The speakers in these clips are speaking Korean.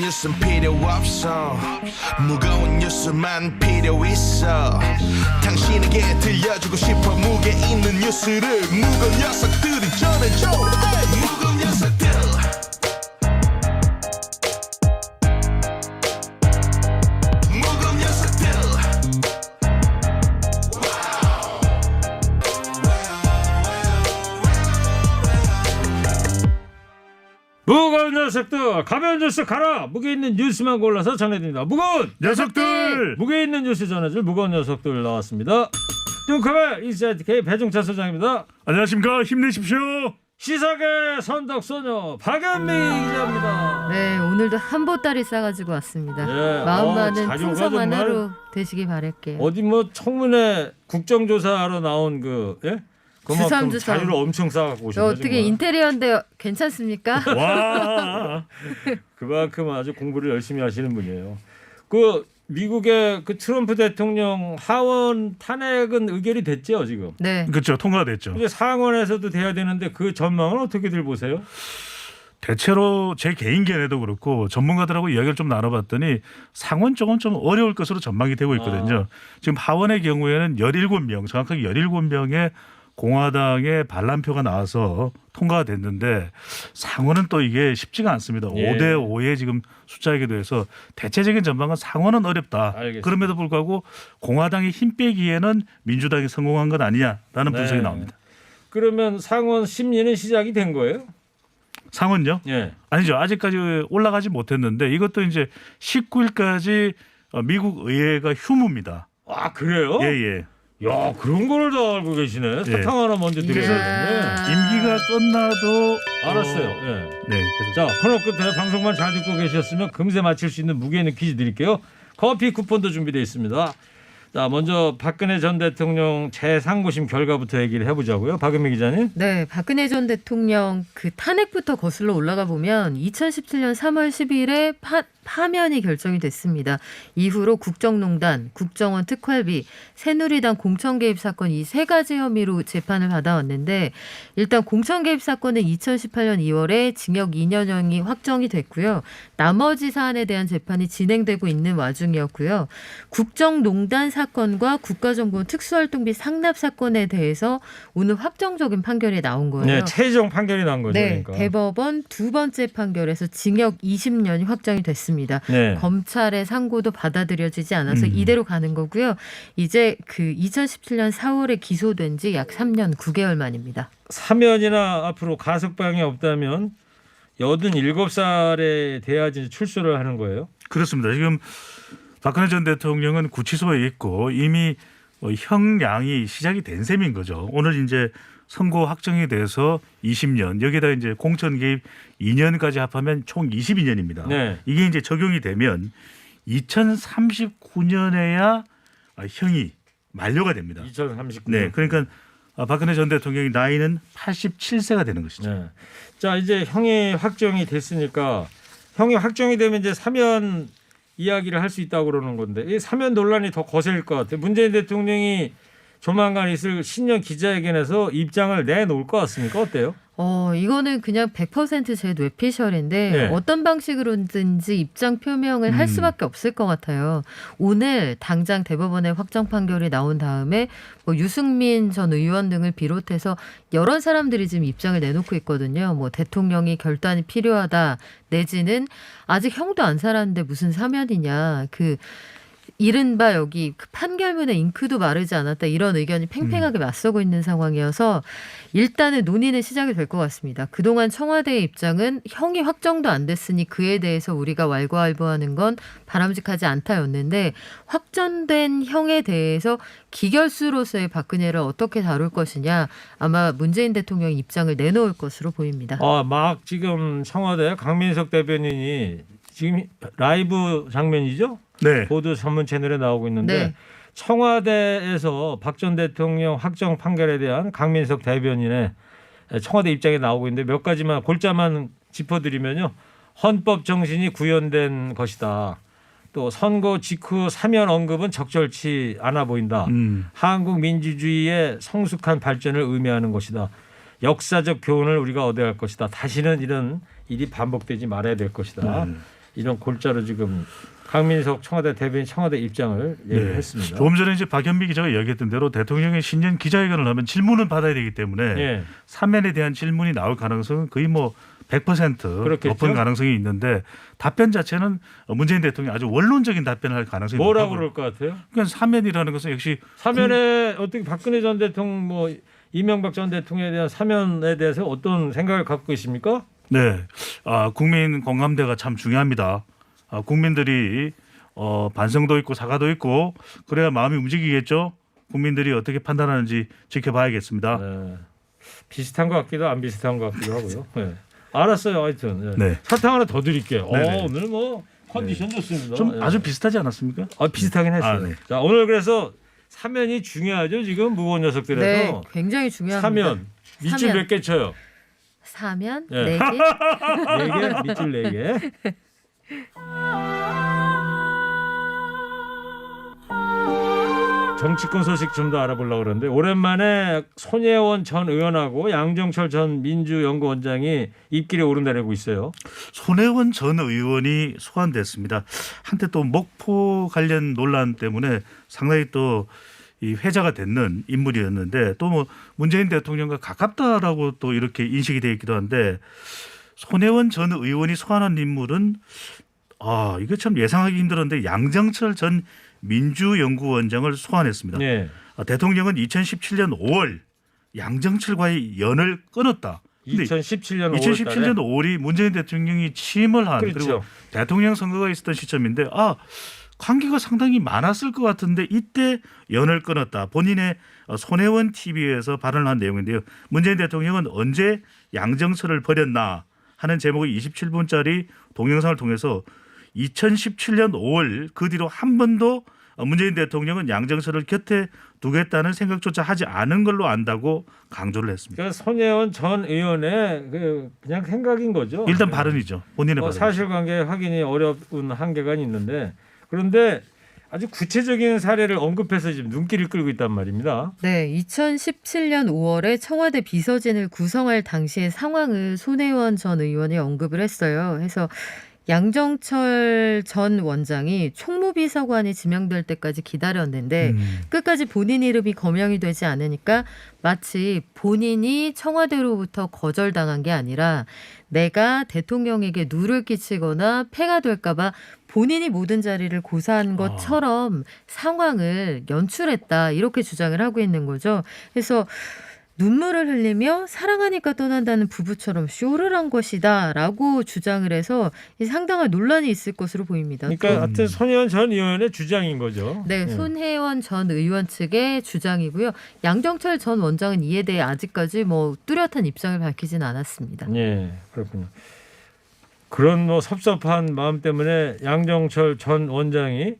뉴스는 필요 없어 무거운 뉴스만 필요 있어 당신에게 들려주고 싶어 무게 있는 뉴스를 무거운 녀석들이 전해줘 무거운 녀석들 무거운 녀석들 무거운 녀석들 가벼운 뉴스 가라. 무게 있는 뉴스만 골라서 전해드립니다. 무거운 녀석들. 무게 있는 뉴스 전해줄 무거운 녀석들 나왔습니다. 뚱커벨 인사이트 K 배종찬 소장입니다. 안녕하십니까. 힘내십시오. 시사계 선덕소녀 박연미 기자입니다. 네, 오늘도 한보따리 싸가지고 왔습니다. 예, 마음 많은 자료가 풍성한 정말 하루 되시기 바랄게요. 어디 뭐 청문회 국정조사하러 나온 그 예? 그만큼 주섬주섬. 자료를 엄청 쌓아갖고 오셨네. 어떻게 정말. 인테리어인데 괜찮습니까? 와. 그만큼 아주 공부를 열심히 하시는 분이에요. 그 미국의 그 트럼프 대통령 하원 탄핵은 의결이 됐죠 지금. 네. 그렇죠. 통과됐죠. 이제 상원에서도 돼야 되는데 그 전망은 어떻게들 보세요? 대체로 제 개인 견해도 그렇고 전문가들하고 이야기를 좀 나눠봤더니 상원 쪽은 좀 어려울 것으로 전망이 되고 있거든요. 지금 하원의 경우에는 17명, 정확하게 17명의 공화당의 반란표가 나와서 통과가 됐는데 상원은 또 이게 쉽지가 않습니다. 예. 5대 5의 지금 숫자이기도 해서 대체적인 전망은 상원은 어렵다. 알겠습니다. 그럼에도 불구하고 공화당이 힘 빼기에는 민주당이 성공한 것 아니냐라는 분석이 나옵니다. 그러면 상원 심리는 시작이 된 거예요? 상원요? 예. 아니죠. 아직까지 올라가지 못했는데 이것도 이제 19일까지 미국 의회가 휴무입니다. 아 그래요? 예, 예. 야 그런 걸 다 알고 계시네. 사탕 하나 먼저 드려야 되는데. 임기가 끝나도 알았어요. 예. 네. 자, 코너 끝에 방송만 잘 듣고 계셨으면 금세 맞힐 수 있는 무게 있는 퀴즈 드릴게요. 커피 쿠폰도 준비되어 있습니다. 자, 먼저 박근혜 전 대통령 재상고심 결과부터 얘기를 해보자고요. 박은미 기자님. 네, 박근혜 전 대통령 그 탄핵부터 거슬러 올라가 보면 2017년 3월 10일에 파면이 결정이 됐습니다. 이후로 국정농단, 국정원 특활비, 새누리당 공천 개입 사건 이 세 가지 혐의로 재판을 받아왔는데 일단 공천 개입 사건은 2018년 2월에 징역 2년형이 확정이 됐고요. 나머지 사안에 대한 재판이 진행되고 있는 와중이었고요. 국정농단 사건과 국가정보원 특수활동비 상납 사건에 대해서 오늘 확정적인 판결이 나온 거예요. 네, 최종 판결이 난 거죠. 네, 그러니까. 대법원 두 번째 판결에서 징역 20년이 확정이 됐습니다. 네. 검찰의 상고도 받아들여지지 않아서 이대로 가는 거고요. 이제 그 2017년 4월에 기소된 지 약 3년 9개월 만입니다. 사면이나 앞으로 가석방이 없다면 87살에 돼야지 출소를 하는 거예요. 그렇습니다. 지금 박근혜 전 대통령은 구치소에 있고 이미 형량이 시작이 된 셈인 거죠. 오늘 이제 선고 확정이 돼서 20년 여기다 이제 공천 개입 2년까지 합하면 총 22년입니다. 네. 이게 이제 적용이 되면 2039년에야 형이 만료가 됩니다. 2039년. 네, 그러니까 박근혜 전 대통령의 나이는 87세가 되는 것이죠. 네. 자, 이제 형이 확정이 됐으니까 형이 확정이 되면 이제 사면 이야기를 할 수 있다고 그러는 건데 이 사면 논란이 더 거셀 것 같아요. 문재인 대통령이 조만간 있을 신년 기자회견에서 입장을 내놓을 것 같습니까? 어때요? 이거는 그냥 100% 제 뇌피셜인데 네. 어떤 방식으로든지 입장 표명을 할 수밖에 없을 것 같아요. 오늘 당장 대법원의 확정 판결이 나온 다음에 뭐 유승민 전 의원 등을 비롯해서 여러 사람들이 지금 입장을 내놓고 있거든요. 뭐 대통령이 결단이 필요하다 내지는 아직 형도 안 살았는데 무슨 사면이냐. 이른바 여기 그 판결문에 잉크도 마르지 않았다 이런 의견이 팽팽하게 맞서고 있는 상황이어서 일단은 논의는 시작이 될 것 같습니다. 그동안 청와대의 입장은 형이 확정도 안 됐으니 그에 대해서 우리가 왈가왈부하는 건 바람직하지 않다였는데 확정된 형에 대해서 기결수로서의 박근혜를 어떻게 다룰 것이냐 아마 문재인 대통령의 입장을 내놓을 것으로 보입니다. 막 지금 청와대 강민석 대변인이 지금 라이브 장면이죠? 네. 보도 전문 채널에 나오고 있는데 네. 청와대에서 박 전 대통령 확정 판결에 대한 강민석 대변인의 청와대 입장이 나오고 있는데 몇 가지만 골자만 짚어드리면요. 헌법 정신이 구현된 것이다. 또 선거 직후 사면 언급은 적절치 않아 보인다. 한국 민주주의의 성숙한 발전을 의미하는 것이다. 역사적 교훈을 우리가 얻어야 할 것이다. 다시는 이런 일이 반복되지 말아야 될 것이다. 이런 골자로 지금 강민석 청와대 대변인 청와대 입장을 얘기했습니다. 조금 전에 이제 박연미 기자가 이야기했던 대로 대통령이 신년 기자회견을 하면 질문을 받아야 되기 때문에 예. 사면에 대한 질문이 나올 가능성은 거의 뭐 100% 그렇겠죠. 높은 가능성이 있는데 답변 자체는 문재인 대통령이 아주 원론적인 답변을 할 가능성이 뭐라고 높아요. 그럴 것 같아요? 그러니까 사면이라는 것은 역시 사면에 어떻게 박근혜 전 대통령 뭐 이명박 전 대통령에 대한 사면에 대해서 어떤 생각을 갖고 계십니까? 네, 국민 공감대가 참 중요합니다. 국민들이 반성도 있고 사과도 있고 그래야 마음이 움직이겠죠. 국민들이 어떻게 판단하는지 지켜봐야겠습니다. 네. 비슷한 것 같기도 안 비슷한 것 같기도 하고요. 네. 알았어요. 하여튼 네. 사탕 하나 더 드릴게요. 네네. 오늘 뭐 컨디션 좋습니다. 좀 예. 아주 비슷하지 않았습니까? 비슷하긴 했어요. 네. 자, 오늘 그래서 사면이 중요하죠. 지금 무거운 녀석들에서 네, 굉장히 중요합니다. 사면 밑줄 사면. 몇 개 쳐요? 사면 네. 4개. 4개, 밑줄 4개. 정치권 소식 좀 더 알아보려고 그러는데 오랜만에 손혜원 전 의원하고 양정철 전 민주연구원장이 입길에 오른다고 있어요. 손혜원 전 의원이 소환됐습니다. 한때 또 목포 관련 논란 때문에 상당히 또 이 회자가 됐는 인물이었는데 또 뭐 문재인 대통령과 가깝다라고 또 이렇게 인식이 되어 있기도 한데 손혜원 전 의원이 소환한 인물은 이거 참 예상하기 힘들었는데 양정철 전 민주연구원장을 소환했습니다. 네. 대통령은 2017년 5월 양정철과의 연을 끊었다. 근데 2017년 5월 2017년 5월이 문재인 대통령이 취임을 한 그렇죠. 그리고 대통령 선거가 있었던 시점인데 관계가 상당히 많았을 것 같은데 이때 연을 끊었다. 본인의 손혜원 TV에서 발언을 한 내용인데요. 문재인 대통령은 언제 양정철을 버렸나 하는 제목의 27분짜리 동영상을 통해서 2017년 5월 그 뒤로 한 번도 문재인 대통령은 양정철을 곁에 두겠다는 생각조차 하지 않은 걸로 안다고 강조를 했습니다. 그러니까 손혜원 전 의원의 그냥 생각인 거죠. 일단 발언이죠. 본인의 발언. 사실관계 확인이 어려운 한계가 있는데 그런데 아주 구체적인 사례를 언급해서 지금 눈길을 끌고 있단 말입니다. 네, 2017년 5월에 청와대 비서진을 구성할 당시의 상황을 손혜원 전 의원이 언급을 했어요. 해서 양정철 전 원장이 총무비서관이 지명될 때까지 기다렸는데 끝까지 본인 이름이 거명이 되지 않으니까 마치 본인이 청와대로부터 거절당한 게 아니라 내가 대통령에게 누를 끼치거나 폐가 될까 봐 본인이 모든 자리를 고사한 것처럼 상황을 연출했다 이렇게 주장을 하고 있는 거죠. 그래서 눈물을 흘리며 사랑하니까 떠난다는 부부처럼 쇼를 한 것이다라고 주장을 해서 상당한 논란이 있을 것으로 보입니다. 그러니까 하여튼 손혜원 전 의원의 주장인 거죠. 네, 손혜원 전 의원 측의 주장이고요. 양정철 전 원장은 이에 대해 아직까지 뭐 뚜렷한 입장을 밝히진 않았습니다. 예, 그렇군요. 그런 뭐 섭섭한 마음 때문에 양정철 전 원장이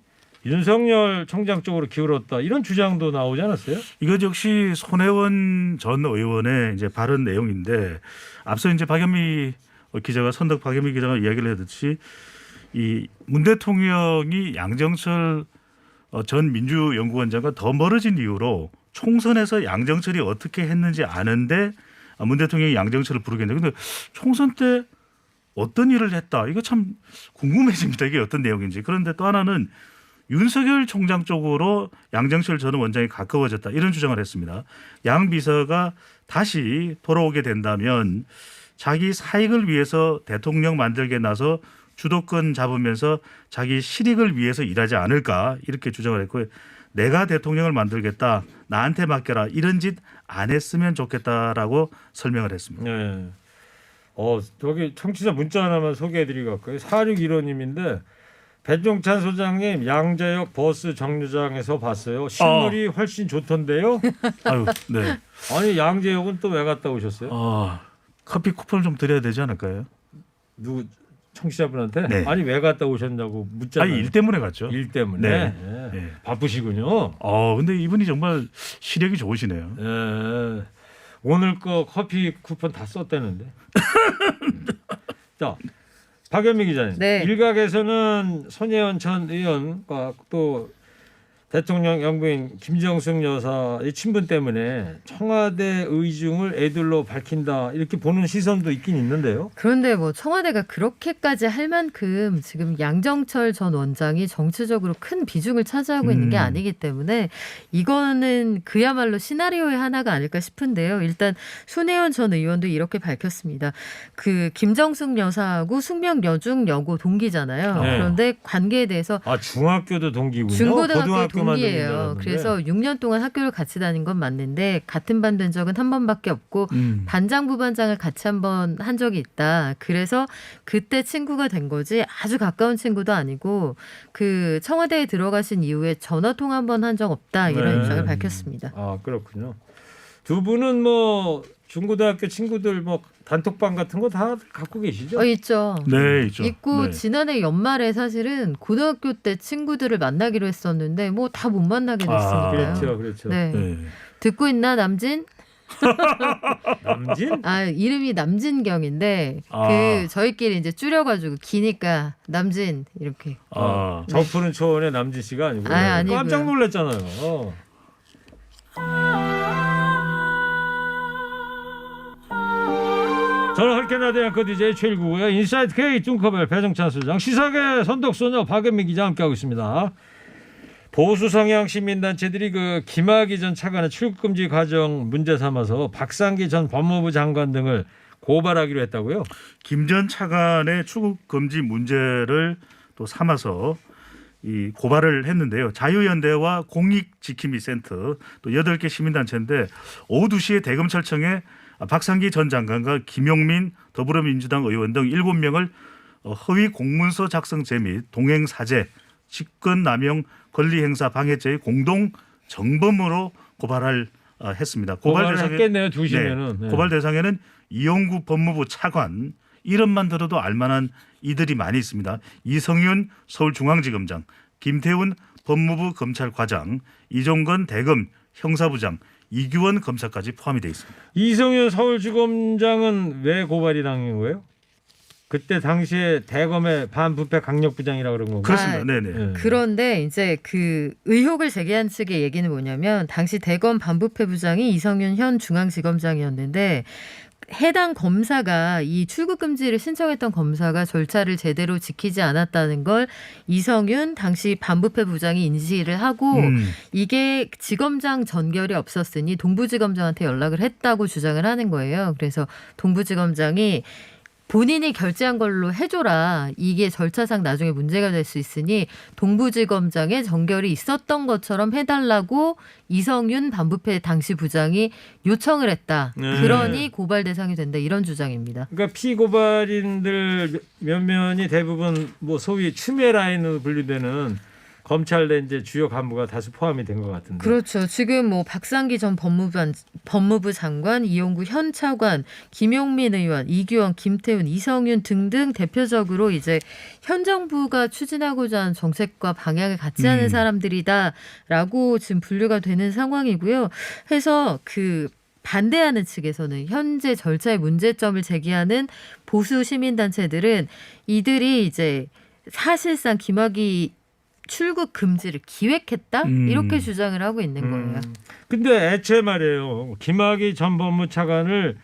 윤석열 총장 쪽으로 기울었다 이런 주장도 나오지 않았어요? 이것 역시 손혜원 전 의원의 이제 발언 내용인데 앞서 이제 박연미 기자가 선덕 박연미 기자가 이야기를 했듯이 이 문 대통령이 양정철 전 민주연구원장과 더 멀어진 이유로 총선에서 양정철이 어떻게 했는지 아는데 문 대통령이 양정철을 부르겠는데 근데 총선 때 어떤 일을 했다 이거 참 궁금해집니다. 이게 어떤 내용인지. 그런데 또 하나는 윤석열 총장 쪽으로 양정철 전 원장이 가까워졌다 이런 주장을 했습니다. 양 비서가 다시 돌아오게 된다면 자기 사익을 위해서 대통령 만들게 나서 주도권 잡으면서 자기 실익을 위해서 일하지 않을까 이렇게 주장을 했고요. 내가 대통령을 만들겠다 나한테 맡겨라 이런 짓 안 했으면 좋겠다라고 설명을 했습니다. 네. 저기 청취자 문자 하나만 소개해드리고 갈까요? 4615님인데 배종찬 소장님 양재역 버스 정류장에서 봤어요. 실물이 훨씬 좋던데요. 아유, 네. 아니 양재역은 또 왜 갔다 오셨어요? 커피 쿠폰을 좀 드려야 되지 않을까요? 누구 청취자분한테? 네. 아니 왜 갔다 오셨냐고 묻잖아요. 일 때문에 갔죠. 일 때문에. 네. 예. 네. 바쁘시군요. 근데 이분이 정말 시력이 좋으시네요. 예. 오늘 거 커피 쿠폰 다 썼다는데. 자, 박연미 기자님. 네. 일각에서는 손혜원 전 의원과 또 대통령 영부인 김정숙 여사의 친분 때문에 청와대 의중을 애들로 밝힌다 이렇게 보는 시선도 있긴 있는데요. 그런데 뭐 청와대가 그렇게까지 할 만큼 지금 양정철 전 원장이 정치적으로 큰 비중을 차지하고 있는 게 아니기 때문에 이거는 그야말로 시나리오의 하나가 아닐까 싶은데요. 일단 손혜원 전 의원도 이렇게 밝혔습니다. 그 김정숙 여사하고 숙명 여중 여고 동기잖아요. 네. 그런데 관계에 대해서 아 중학교도 동기군요. 중고등학교 고등학교만 동기예요. 동기인 줄 그래서 6년 동안 학교를 같이 다닌 건 맞는데 같은 반 된 적은 한 번밖에 없고 반장 부반장을 같이 한 번 한 적이 있다. 그래서 그때 친구가 된 거지 아주 가까운 친구도 아니고 그 청와대에 들어가신 이후에 전화 통화 한 번 한 적 없다. 이런 네. 입장을 밝혔습니다. 아 그렇군요. 두 분은 뭐 중고등학교 친구들 뭐 단톡방 같은 거 다 갖고 계시죠? 있죠. 네, 있죠. 있고 네. 지난해 연말에 사실은 고등학교 때 친구들을 만나기로 했었는데 뭐 다 못 만나게 됐으니까요. 그렇죠, 그렇죠. 네. 네. 듣고 있나 남진? 남진? 아 이름이 남진경인데 아. 그 저희끼리 이제 줄여가지고 기니까 남진 이렇게. 아, 저 푸른 초원의 남진 씨가 아니고 아니고요. 깜짝 놀랐잖아요. 저는 헐케나 대학교 DJ 최일구고요. 인사이트 K 뚱커벨 배정찬 소장, 시사계 선덕소녀 박연민 기자 함께하고 있습니다. 보수 성향 시민단체들이 그 김학의 전 차관의 출국금지 과정 문제 삼아서 박상기 전 법무부 장관 등을 고발하기로 했다고요? 김 전 차관의 출국 금지 문제를 또 삼아서 이 고발을 했는데요. 자유연대와 공익지킴이센터 또 8개 시민단체인데 오후 2시에 대검찰청에 박상기 전 장관과 김용민 더불어민주당 의원 등 7명을 허위 공문서 작성죄 및 동행사죄, 직권남용 권리행사 방해죄의 공동 정범으로 고발을 했습니다. 고발을 대상에- 했겠네요. 2시면은. 네, 고발 대상에는 이용구 법무부 차관, 이름만 들어도 알만한 이들이 많이 있습니다. 이성윤 서울중앙지검장, 김태훈 법무부 검찰과장, 이종건 대검 형사부장, 이규원 검사까지 포함이 되어 있습니다. 이성윤 서울지검장은 왜 고발이 당한 거예요? 그때 당시에 대검의 반부패 강력부장이라고 그런 건가요? 그렇습니다. 네네. 예. 그런데 이제 그 의혹을 제기한 측의 얘기는 뭐냐면 당시 대검 반부패 부장이 이성윤 현 중앙지검장이었는데 해당 검사가 이 출국 금지를 신청했던 검사가 절차를 제대로 지키지 않았다는 걸 이성윤 당시 반부패 부장이 인지를 하고 이게 지검장 전결이 없었으니 동부지검장한테 연락을 했다고 주장을 하는 거예요. 그래서 동부지검장이 본인이 결제한 걸로 해줘라. 이게 절차상 나중에 문제가 될 수 있으니 동부지검장에 전결이 있었던 것처럼 해달라고 이성윤 반부패 당시 부장이 요청을 했다. 네. 그러니 고발 대상이 된다. 이런 주장입니다. 그러니까 피고발인들 몇몇이 대부분 뭐 소위 추미애 라인으로 분류되는 검찰 내 이제 주요 간부가 다수 포함이 된 것 같은데. 그렇죠. 지금 뭐 박상기 전 법무부 장관, 이용구 현 차관, 김용민 의원, 이규원, 김태훈, 이성윤 등등 대표적으로 이제 현 정부가 추진하고자 하는 정책과 방향을 같이 하는 사람들이다라고 지금 분류가 되는 상황이고요. 해서 그 반대하는 측에서는 현재 절차의 문제점을 제기하는 보수 시민단체들은 이들이 이제 사실상 김학의 출국 금지를 기획했다 이렇게 주장을 하고 있는 거예요. 근데 애초에 말이에요. 김학의 전 법무차관을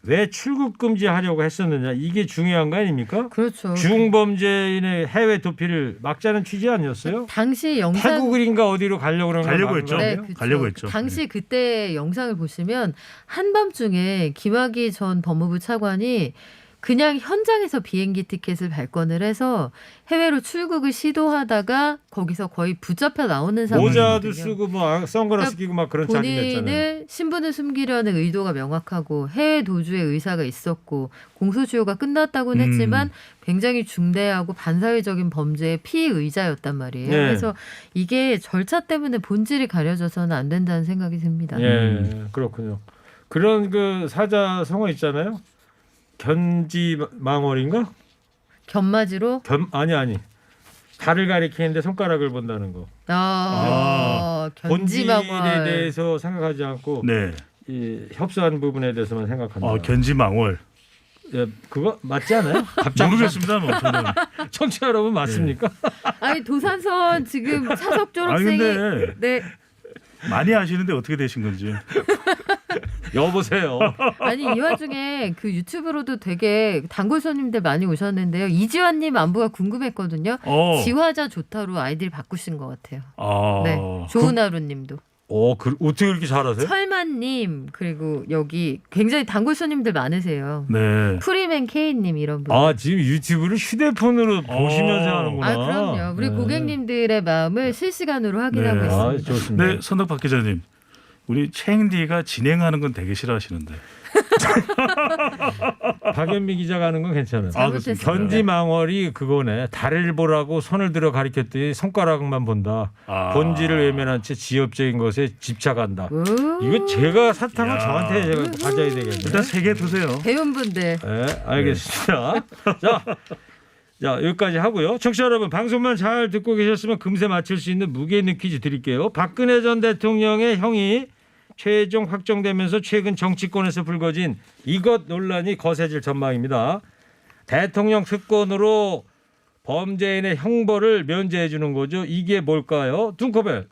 왜 출국 금지하려고 했었느냐 이게 중요한 거 아닙니까? 그렇죠. 중범죄인의 해외 도피를 막자는 취지 아니었어요? 당시 영상 태국인가 어디로 가려고 그런 가려고 걸 했죠. 막은 거 네. 아니에요? 그렇죠. 가려고 했죠. 당시 그때 영상을 보시면 한밤중에 김학의 전 법무부 차관이 그냥 현장에서 비행기 티켓을 발권을 해서 해외로 출국을 시도하다가 거기서 거의 붙잡혀 나오는 상황이거든요. 모자도 쓰고 뭐 선글라스 끼고 막 그런 자기 냈잖아요. 본인을 신분을 숨기려는 의도가 명확하고 해외 도주의 의사가 있었고 공소시효가 끝났다고는 했지만 굉장히 중대하고 반사회적인 범죄의 피의자였단 말이에요. 네. 그래서 이게 절차 때문에 본질이 가려져서는 안 된다는 생각이 듭니다. 예, 그렇군요. 그런 그 사자성어 있잖아요. 견지망월인가? 견마지로 아니. 달을 가리키는데 손가락을 본다는 거. 본질에 견지망월. 대해서 생각하지 않고 네. 이 협소한 부분에 대해서만 생각한다. 견지망월. 예, 그거 맞지 않아요? 갑자기 모르겠습니다. 뭐 저는. 청취자 여러분 맞습니까? 아니 도산선 지금 차석 아니 졸업생이 근데 네. 많이 아시는데 어떻게 되신 건지. 여보세요. 아니 이 와중에 그 유튜브로도 되게 단골 손님들 많이 오셨는데요. 이지환님 안부가 궁금했거든요. 지화자 좋다로 아이디를 바꾸신 것 같아요. 네, 좋은 하루님도. 어떻게 그렇게 잘하세요? 설만님 그리고 여기 굉장히 단골 손님들 많으세요. 네. 프리맨 K님 이런 분. 아 지금 유튜브를 휴대폰으로 보시면서 하는구나. 아 그럼요. 우리 네. 고객님들의 마음을 실시간으로 확인하고 네. 아, 있습니다. 좋습니다. 네, 선덕 박 기자님. 우리 최행디가 진행하는 건 되게 싫어하시는데. 박연미 기자가 하는 건 괜찮아요. 잘못했어요. 견지망월이 그거네. 달을 보라고 손을 들어 가리켰더니 손가락만 본다. 본질을 외면한 채 지엽적인 것에 집착한다. 이거 제가 사탕을 야. 저한테 제가 가져야 되겠네요. 일단 3개 드세요. 배운 분들. 네, 알겠습니다. 자, 여기까지 하고요. 청취자 여러분, 방송만 잘 듣고 계셨으면 금세 맞출 수 있는 무게 있는 퀴즈 드릴게요. 박근혜 전 대통령의 형이 최종 확정되면서 최근 정치권에서 불거진 이것 논란이 거세질 전망입니다. 대통령 특권으로 범죄인의 형벌을 면제해 주는 거죠. 이게 뭘까요? 둔커벨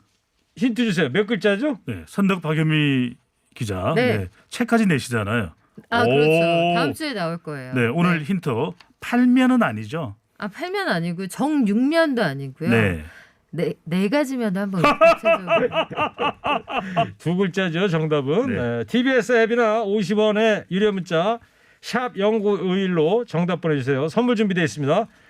힌트 주세요. 몇 글자죠? 네, 선덕 박연미 기자. 네. 네, 책까지 내시잖아요. 아 그렇죠. 오. 다음 주에 나올 거예요. 네, 오늘 힌트. 팔면은 아니죠. 아 팔면 아니고 정육면도 아니고요. 네. 네 가지면 한번 구체적으로. 두 글자죠. 정답은. 네. 네, TBS 앱이나 50원의 유료 문자 샵 0951로 정답 보내주세요. 선물 준비되어 있습니다.